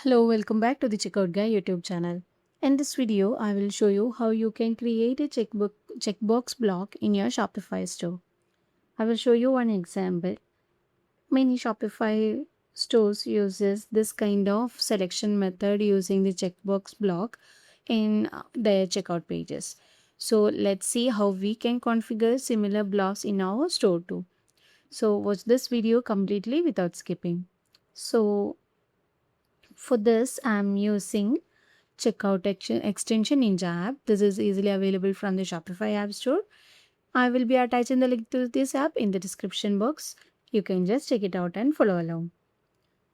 Hello, welcome back to the Checkout Guy YouTube channel. In this video, I will show you how you can create a checkbox block in your Shopify store. I will show you one example. Many Shopify stores uses this kind of selection method using the checkbox block in their checkout pages. So let's see how we can configure similar blocks in our store too. So watch this video completely without skipping. So for this, I'm using checkout extension Ninja app. This is easily available from the Shopify app store. I will be attaching the link to this app in the description box. You can just check it out and follow along.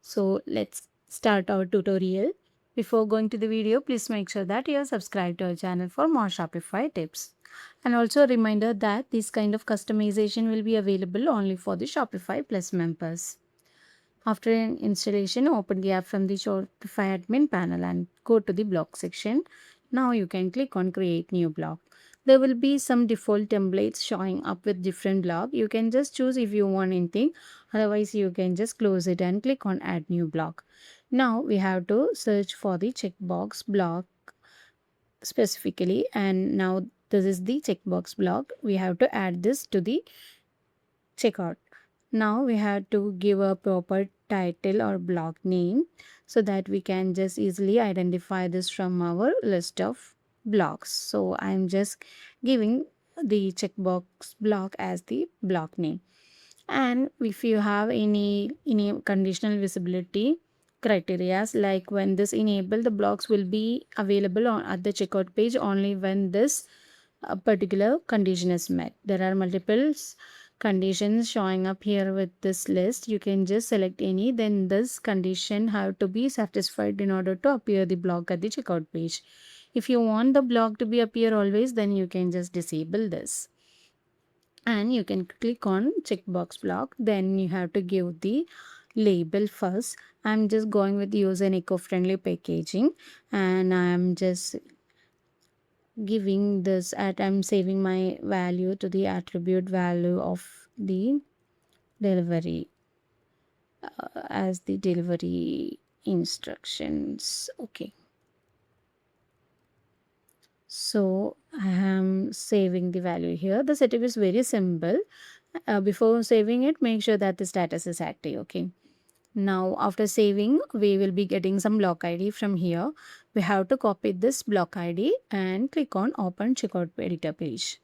So let's start our tutorial. Before going to the video, please make sure that you are subscribed to our channel for more Shopify tips. And also a reminder that this kind of customization will be available only for the Shopify Plus members. After installation, open the app from the Shopify admin panel and go to the block section. Now you can click on create new block. There will be some default templates showing up with different block. You can just choose if you want anything. Otherwise, you can just close it and click on add new block. Now we have to search for the checkbox block specifically, and now this is the checkbox block. We have to add this to the checkout. Now we have to give a proper title or block name so that we can just easily identify this from our list of blocks. So I'm just giving the checkbox block as the block name. And if you have any conditional visibility criteria, like when this enable, the blocks will be available on at the checkout page only when this particular condition is met. There are multiple conditions showing up here with this list. You can just select any, then this condition have to be satisfied in order to appear the block at the checkout page. If you want the block to be appear always, then you can just disable this and you can click on checkbox block. Then you have to give the label first. I'm just going with use an eco-friendly packaging, and I'm just giving this at I'm saving my value to the attribute value of the delivery as the delivery instructions. Okay, so I am saving the value here. The setup is very simple. Before saving it, make sure that the status is active. Okay, now after saving, we will be getting some block ID from here. We have to copy this block ID and click on open checkout editor page.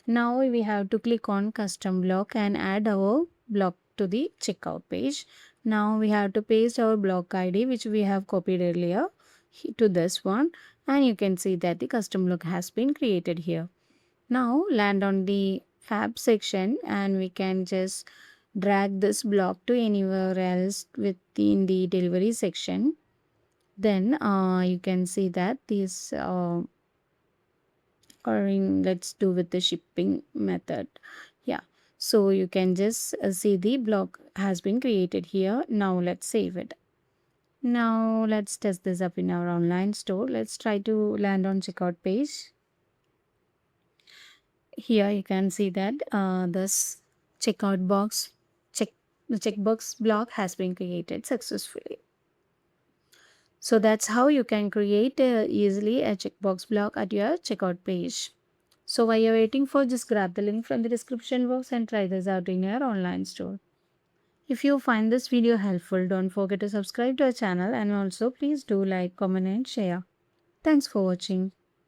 Now we have to click on custom block and add our block to the checkout page. Now we have to paste our block ID which we have copied earlier to this one, and you can see that the custom block has been created here. Now land on the app section and we can just drag this block to anywhere else within the delivery section. Then you can see that this or in let's do with the shipping method. Yeah, so you can just see the block has been created here. Now let's save it. Now let's test this up in our online store. Let's try to land on checkout page. Here you can see that this checkout box check the checkbox block has been created successfully. So that's how you can create easily a checkbox block at your checkout page. So while you're waiting for, just grab the link from the description box and try this out in your online store. If you find this video helpful, don't forget to subscribe to our channel, and also please do like, comment and share. Thanks for watching.